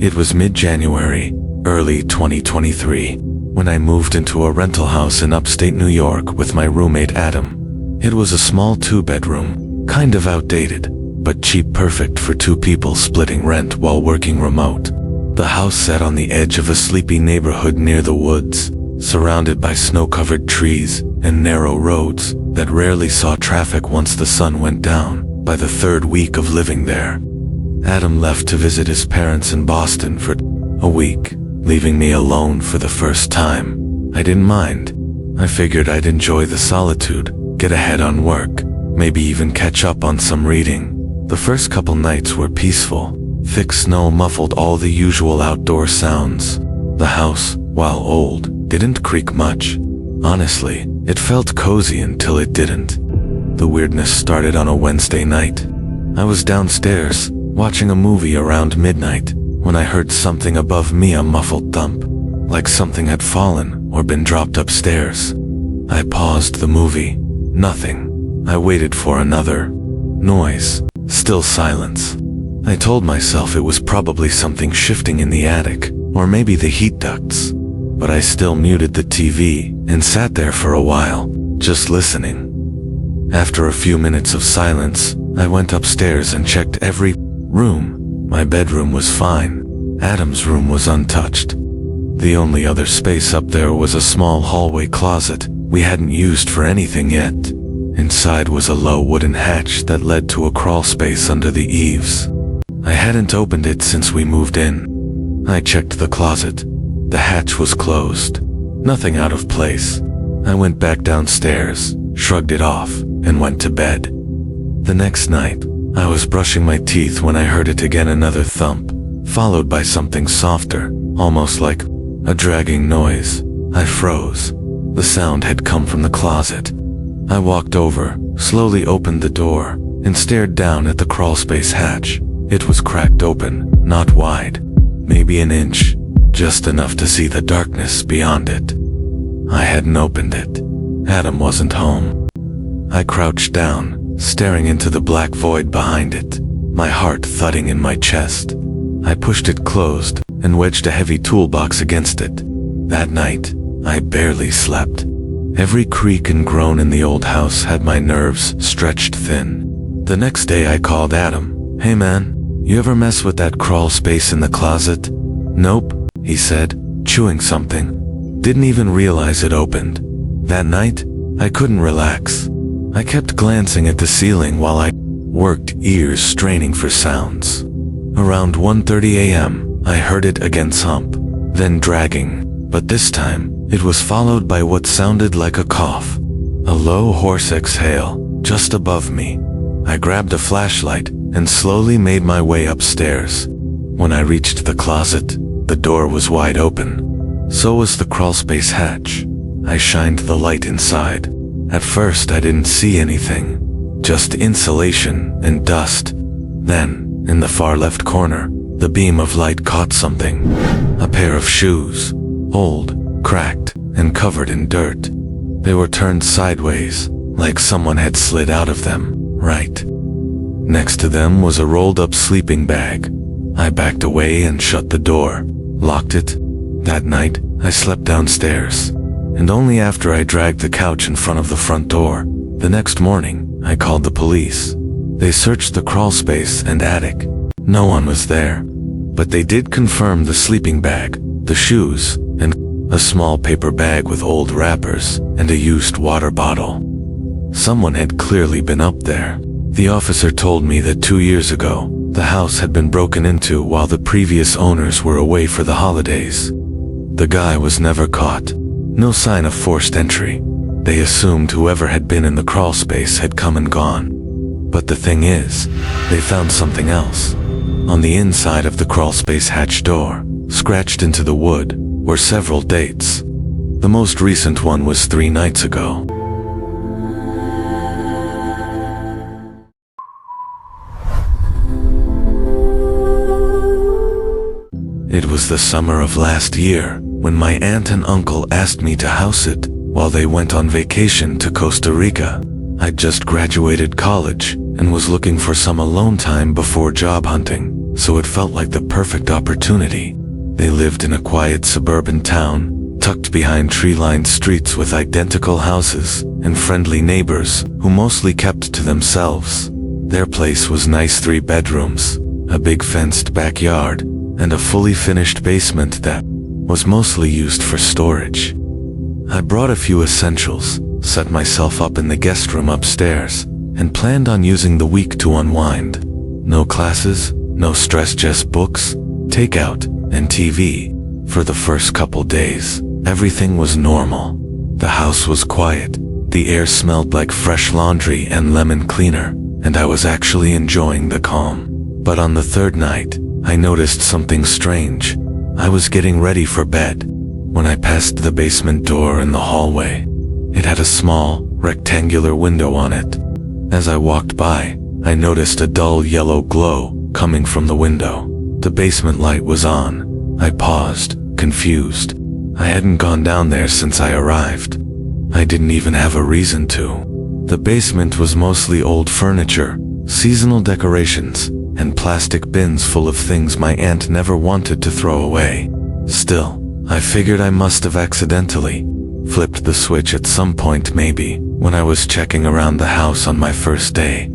It was mid-January, early 2023, when I moved into a rental house in upstate New York with my roommate Adam. It was a small 2-bedroom, kind of outdated, but cheap, perfect for 2 people splitting rent while working remote. The house sat on the edge of a sleepy neighborhood near the woods, surrounded by snow-covered trees and narrow roads that rarely saw traffic once the sun went down. By the 3rd week of living there, Adam left to visit his parents in Boston for a week, leaving me alone for the first time. I didn't mind. I figured I'd enjoy the solitude, get ahead on work, maybe even catch up on some reading. The first couple nights were peaceful. Thick snow muffled all the usual outdoor sounds. The house, while old, didn't creak much. Honestly, it felt cozy until it didn't. The weirdness started on a Wednesday night. I was downstairs, watching a movie around midnight, when I heard something above me, a muffled thump, like something had fallen or been dropped upstairs. I paused the movie. Nothing. I waited for another noise. Still silence. I told myself it was probably something shifting in the attic, or maybe the heat ducts. But I still muted the TV and sat there for a while, just listening. After a few minutes of silence, I went upstairs and checked every room. My bedroom was fine. Adam's room was untouched. The only other space up there was a small hallway closet we hadn't used for anything yet. Inside was a low wooden hatch that led to a crawl space under the eaves. I hadn't opened it since we moved in. I checked the closet. The hatch was closed. Nothing out of place. I went back downstairs, shrugged it off, and went to bed. The next night, I was brushing my teeth when I heard it again, another thump, followed by something softer, almost like a dragging noise. I froze. The sound had come from the closet. I walked over, slowly opened the door, and stared down at the crawlspace hatch. It was cracked open, not wide, maybe an inch, just enough to see the darkness beyond it. I hadn't opened it. Adam wasn't home. I crouched down, staring into the black void behind it, my heart thudding in my chest. I pushed it closed and wedged a heavy toolbox against it. That night, I barely slept. Every creak and groan in the old house had my nerves stretched thin. The next day I called Adam. "Hey man, you ever mess with that crawl space in the closet?" "Nope," he said, chewing something. Didn't even realize it opened. That night, I couldn't relax. I kept glancing at the ceiling while I worked, ears straining for sounds. Around 1:30 a.m., I heard it again thump, then dragging, but this time, it was followed by what sounded like a cough. A low, hoarse exhale, just above me. I grabbed a flashlight and slowly made my way upstairs. When I reached the closet, the door was wide open. So was the crawlspace hatch. I shined the light inside. At first I didn't see anything, just insulation and dust. Then, in the far left corner, the beam of light caught something. A pair of shoes, old, cracked, and covered in dirt. They were turned sideways, like someone had slid out of them, right. Next to them was a rolled-up sleeping bag. I backed away and shut the door, locked it. That night, I slept downstairs, and only after I dragged the couch in front of the front door. The next morning, I called the police. They searched the crawlspace and attic. No one was there, but they did confirm the sleeping bag, the shoes, and a small paper bag with old wrappers and a used water bottle. Someone had clearly been up there. The officer told me that 2 years ago, the house had been broken into while the previous owners were away for the holidays. The guy was never caught. No sign of forced entry. They assumed whoever had been in the crawlspace had come and gone. But the thing is, they found something else. On the inside of the crawlspace hatch door, scratched into the wood, were several dates. The most recent one was 3 nights ago. It was the summer of last year, when my aunt and uncle asked me to house it while they went on vacation to Costa Rica. I'd just graduated college and was looking for some alone time before job hunting, so it felt like the perfect opportunity. They lived in a quiet suburban town, tucked behind tree-lined streets with identical houses and friendly neighbors who mostly kept to themselves. Their place was nice 3 bedrooms, a big fenced backyard, and a fully finished basement that was mostly used for storage. I brought a few essentials, set myself up in the guest room upstairs, and planned on using the week to unwind. No classes, no stress, just books, takeout, and TV. For the first couple days, everything was normal. The house was quiet, the air smelled like fresh laundry and lemon cleaner, and I was actually enjoying the calm. But on the 3rd night, I noticed something strange. I was getting ready for bed when I passed the basement door in the hallway. It had a small, rectangular window on it. As I walked by, I noticed a dull yellow glow coming from the window. The basement light was on. I paused, confused. I hadn't gone down there since I arrived. I didn't even have a reason to. The basement was mostly old furniture, seasonal decorations, and plastic bins full of things my aunt never wanted to throw away. Still, I figured I must have accidentally flipped the switch at some point, maybe when I was checking around the house on my first day.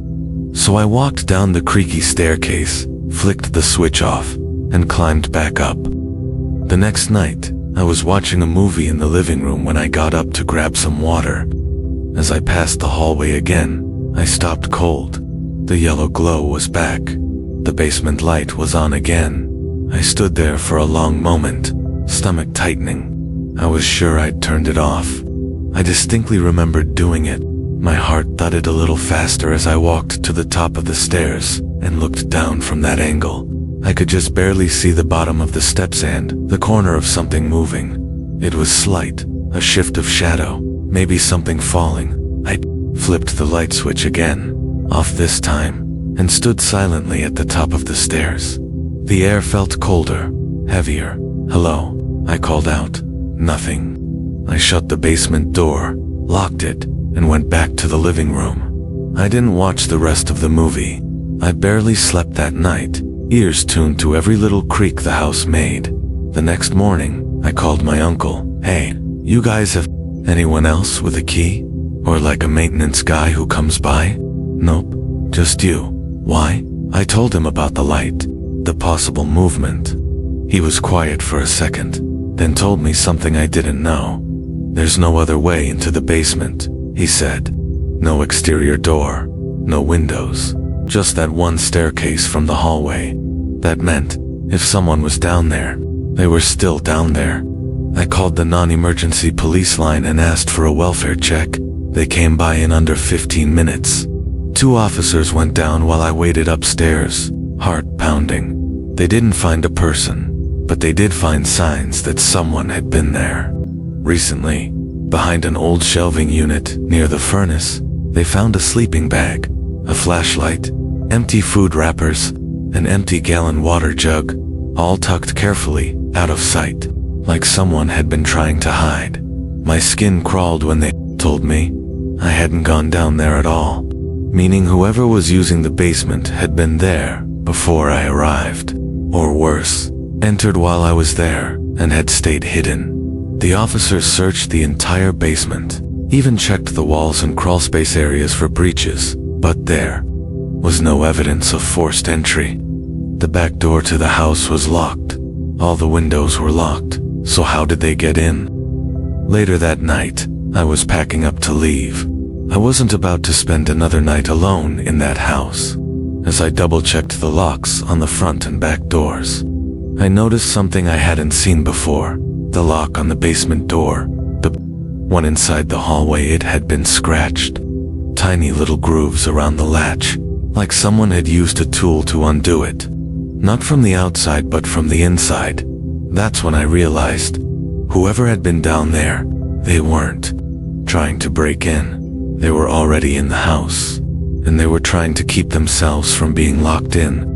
So I walked down the creaky staircase, flicked the switch off, and climbed back up. The next night, I was watching a movie in the living room when I got up to grab some water. As I passed the hallway again, I stopped cold. The yellow glow was back. The basement light was on again. I stood there for a long moment, stomach tightening. I was sure I'd turned it off. I distinctly remembered doing it. My heart thudded a little faster as I walked to the top of the stairs and looked down from that angle. I could just barely see the bottom of the steps and the corner of something moving. It was slight, a shift of shadow, maybe something falling. I flipped the light switch again, off this time, and stood silently at the top of the stairs. The air felt colder, heavier. "Hello," I called out. Nothing. I shut the basement door, locked it, and went back to the living room. I didn't watch the rest of the movie. I barely slept that night, ears tuned to every little creak the house made. The next morning, I called my uncle. "Hey, you guys have anyone else with a key? Or like a maintenance guy who comes by?" "Nope, just you." "Why?" I told him about the light, the possible movement. He was quiet for a second, then told me something I didn't know. "There's no other way into the basement," he said. "No exterior door, no windows, just that one staircase from the hallway. That meant, if someone was down there, they were still down there." I called the non-emergency police line and asked for a welfare check. They came by in under 15 minutes. 2 officers went down while I waited upstairs, heart pounding. They didn't find a person, but they did find signs that someone had been there. Recently, behind an old shelving unit near the furnace, they found a sleeping bag, a flashlight, empty food wrappers, an empty gallon water jug, all tucked carefully out of sight, like someone had been trying to hide. My skin crawled when they told me I hadn't gone down there at all, meaning whoever was using the basement had been there before I arrived, or worse, entered while I was there and had stayed hidden. The officers searched the entire basement, even checked the walls and crawlspace areas for breaches, but there was no evidence of forced entry. The back door to the house was locked. All the windows were locked, so how did they get in? Later that night, I was packing up to leave. I wasn't about to spend another night alone in that house. As I double-checked the locks on the front and back doors, I noticed something I hadn't seen before. The lock on the basement door, the one inside the hallway, it had been scratched. Tiny little grooves around the latch, like someone had used a tool to undo it. Not from the outside, but from the inside. That's when I realized, whoever had been down there, they weren't trying to break in. They were already in the house, and they were trying to keep themselves from being locked in.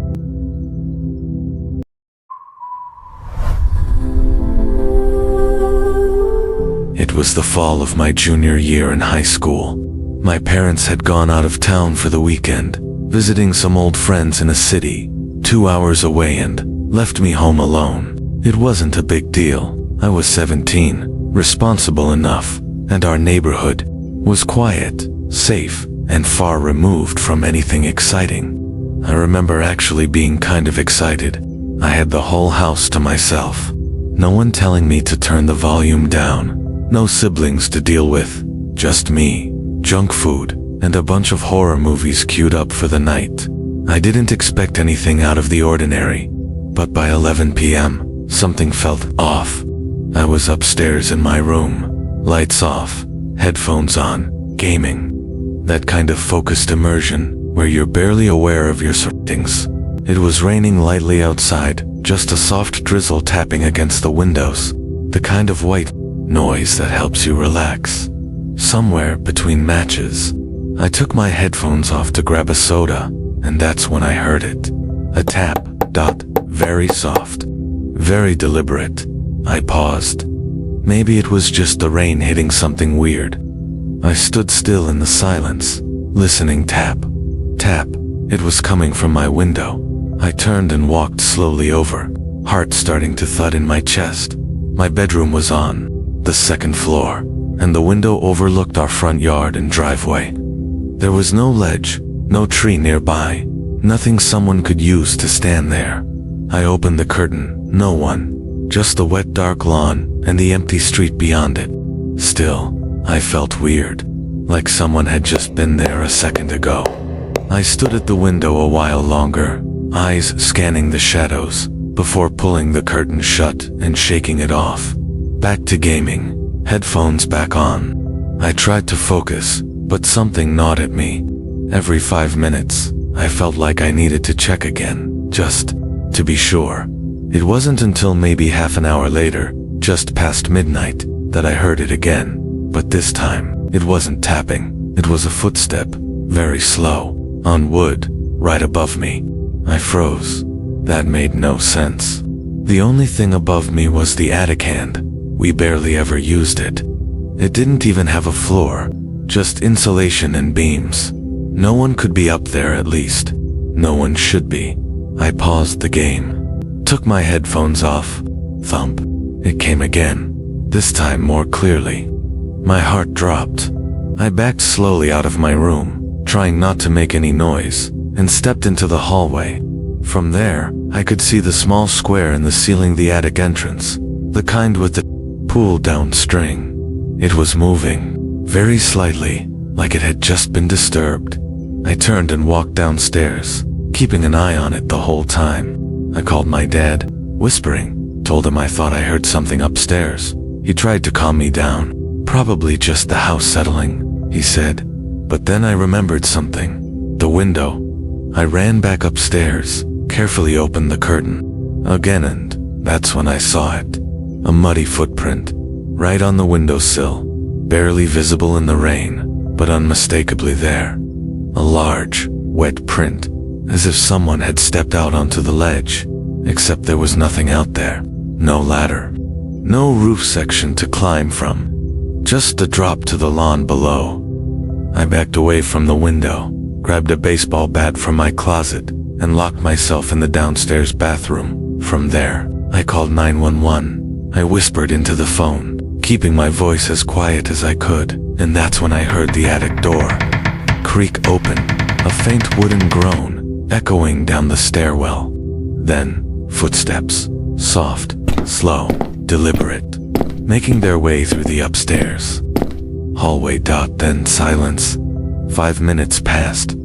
It was the fall of my junior year in high school. My parents had gone out of town for the weekend, visiting some old friends in a city 2 hours away and left me home alone. It wasn't a big deal. I was 17, responsible enough, and our neighborhood was quiet, safe, and far removed from anything exciting. I remember actually being kind of excited. I had the whole house to myself. No one telling me to turn the volume down. No siblings to deal with. Just me, junk food, and a bunch of horror movies queued up for the night. I didn't expect anything out of the ordinary, but by 11 p.m., something felt off. I was upstairs in my room, lights off, headphones on, gaming. That kind of focused immersion where you're barely aware of your surroundings. It was raining lightly outside, just a soft drizzle tapping against the windows, the kind of white noise that helps you relax. Somewhere between matches, I took my headphones off to grab a soda, and that's when I heard it. A tap, very soft, very deliberate. I paused. Maybe it was just the rain hitting something weird. I stood still in the silence, listening. Tap, tap. It was coming from my window. I turned and walked slowly over, heart starting to thud in my chest. My bedroom was on the second floor, and the window overlooked our front yard and driveway. There was no ledge, no tree nearby, nothing someone could use to stand there. I opened the curtain. No one, just the wet dark lawn and the empty street beyond it. Still, I felt weird, like someone had just been there a second ago. I stood at the window a while longer, eyes scanning the shadows, before pulling the curtain shut and shaking it off. Back to gaming, headphones back on. I tried to focus, but something gnawed at me. Every 5 minutes, I felt like I needed to check again, just to be sure. It wasn't until maybe half an hour later, just past midnight, that I heard it again. But this time, it wasn't tapping. It was a footstep, very slow, on wood, right above me. I froze. That made no sense. The only thing above me was the attic hand. We barely ever used it. It didn't even have a floor, just insulation and beams. No one could be up there, at least. No one should be. I paused the game, took my headphones off. Thump. It came again, this time more clearly. My heart dropped. I backed slowly out of my room, trying not to make any noise, and stepped into the hallway. From there, I could see the small square in the ceiling, the attic entrance, the kind with the pull-down string. It was moving, very slightly, like it had just been disturbed. I turned and walked downstairs, keeping an eye on it the whole time. I called my dad, whispering, told him I thought I heard something upstairs. He tried to calm me down. Probably just the house settling, he said. But then I remembered something. The window. I ran back upstairs, carefully opened the curtain again, and that's when I saw it. A muddy footprint, right on the windowsill, barely visible in the rain, but unmistakably there. A large, wet print, as if someone had stepped out onto the ledge, except there was nothing out there. No ladder, no roof section to climb from, just a drop to the lawn below. I backed away from the window, grabbed a baseball bat from my closet, and locked myself in the downstairs bathroom. From there, I called 911. I whispered into the phone, keeping my voice as quiet as I could, and that's when I heard the attic door creak open, a faint wooden groan echoing down the stairwell. Then, footsteps, soft, slow, deliberate, making their way through the upstairs hallway. Then silence. 5 minutes passed.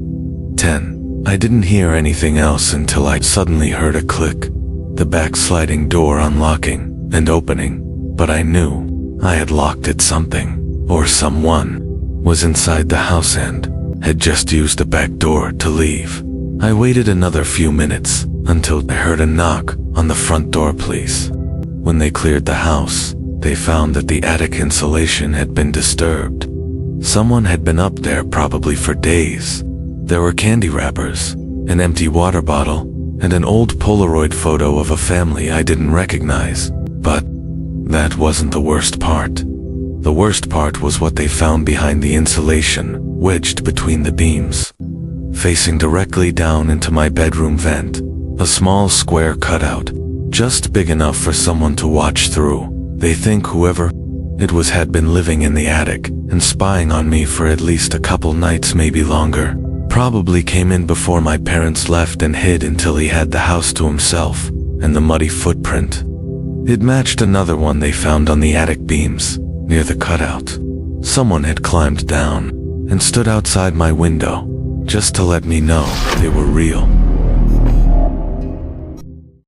10. I didn't hear anything else until I suddenly heard a click, the backsliding door unlocking and opening, but I knew I had locked it. Something, or someone, was inside the house and had just used the back door to leave. I waited another few minutes until I heard a knock on the front door. Police. When they cleared the house, they found that the attic insulation had been disturbed. Someone had been up there probably for days. There were candy wrappers, an empty water bottle, and an old Polaroid photo of a family I didn't recognize. But that wasn't the worst part. The worst part was what they found behind the insulation, wedged between the beams, facing directly down into my bedroom vent. A small square cutout, just big enough for someone to watch through. They think whoever it was had been living in the attic and spying on me for at least a couple nights, maybe longer. Probably came in before my parents left and hid until he had the house to himself. And the muddy footprint, it matched another one they found on the attic beams, near the cutout. Someone had climbed down and stood outside my window, just to let me know they were real.